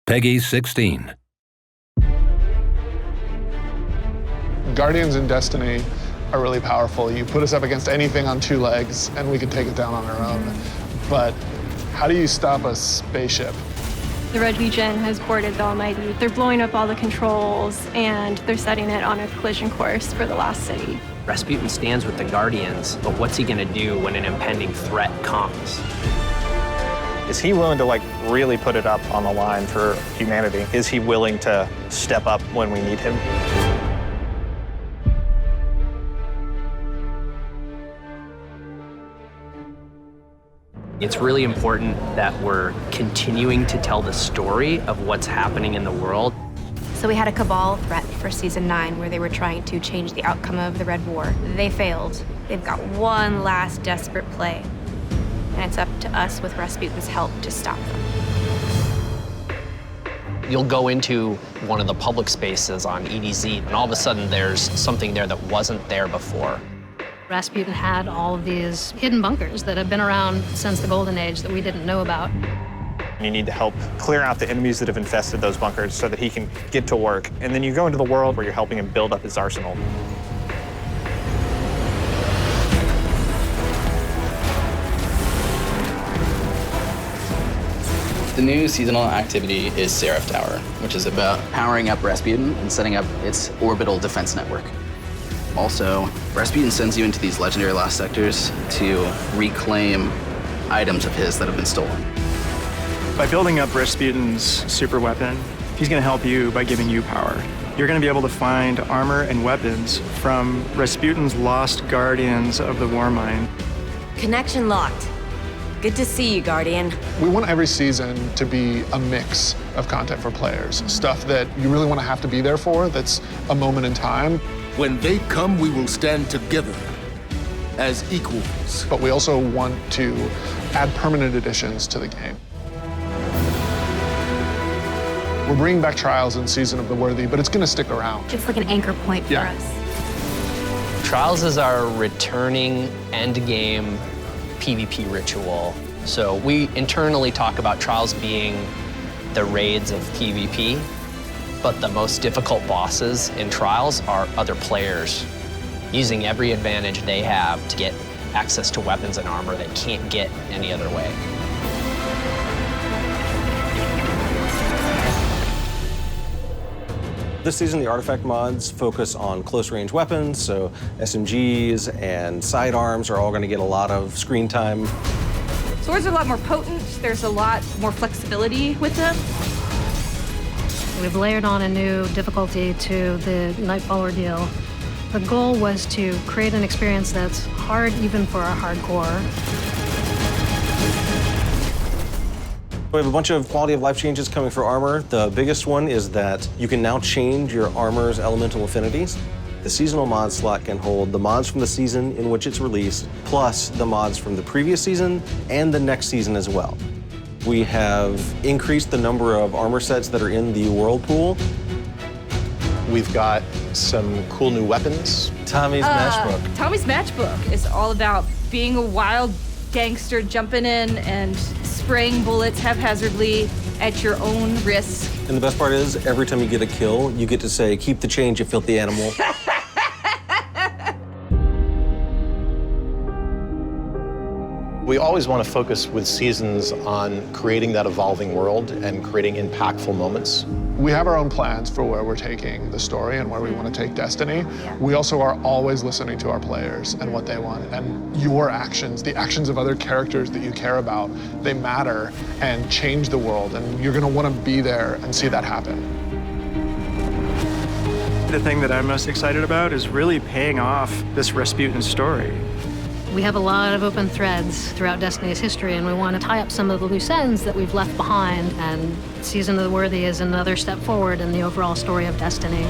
Peggy 16. Guardians in Destiny are really powerful. You put us up against anything on two legs, and we can take it down on our own. But how do you stop a spaceship? The Red Legion has boarded the Almighty. They're blowing up all the controls, and they're setting it on a collision course for the Lost City. Rasputin stands with the Guardians, but what's he gonna do when an impending threat comes? Is he willing to really put it up on the line for humanity? Is he willing to step up when we need him? It's really important that we're continuing to tell the story of what's happening in the world. So we had a Cabal threat for Season 9 where they were trying to change the outcome of the Red War. They failed. They've got one last desperate play. And it's up to us with Rasputin's help to stop them. You'll go into one of the public spaces on EDZ, and all of a sudden there's something there that wasn't there before. Rasputin had all of these hidden bunkers that have been around since the Golden Age that we didn't know about. You need to help clear out the enemies that have infested those bunkers so that he can get to work. And then you go into the world where you're helping him build up his arsenal. The new seasonal activity is Seraph Tower, which is about powering up Rasputin and setting up its orbital defense network. Also, Rasputin sends you into these legendary lost sectors to reclaim items of his that have been stolen. By building up Rasputin's super weapon, he's going to help you by giving you power. You're going to be able to find armor and weapons from Rasputin's lost guardians of the war mine. Connection locked. Good to see you, Guardian. We want every season to be a mix of content for players. Stuff that you really want to have to be there for, that's a moment in time. When they come, we will stand together as equals. But we also want to add permanent additions to the game. We're bringing back Trials in Season of the Worthy, but it's going to stick around. It's like an anchor point for us. Trials is our returning endgame PvP ritual. So we internally talk about Trials being the raids of PvP, but the most difficult bosses in Trials are other players using every advantage they have to get access to weapons and armor they can't get any other way. This season, the artifact mods focus on close-range weapons, so SMGs and sidearms are all going to get a lot of screen time. Swords are a lot more potent. There's a lot more flexibility with them. We've layered on a new difficulty to the Nightfall ordeal. The goal was to create an experience that's hard even for our hardcore. We have a bunch of quality of life changes coming for armor. The biggest one is that you can now change your armor's elemental affinities. The seasonal mod slot can hold the mods from the season in which it's released, plus the mods from the previous season and the next season as well. We have increased the number of armor sets that are in the Whirlpool. We've got some cool new weapons. Tommy's Matchbook. Tommy's Matchbook is all about being a wild gangster jumping in and spraying bullets haphazardly at your own risk. And the best part is, every time you get a kill, you get to say, "Keep the change, you filthy animal." We always want to focus with seasons on creating that evolving world and creating impactful moments. We have our own plans for where we're taking the story and where we want to take Destiny. We also are always listening to our players and what they want. And your actions, the actions of other characters that you care about, they matter and change the world. And you're going to want to be there and see that happen. The thing that I'm most excited about is really paying off this Rasputin story. We have a lot of open threads throughout Destiny's history, and we want to tie up some of the loose ends that we've left behind, and Season of the Worthy is another step forward in the overall story of Destiny.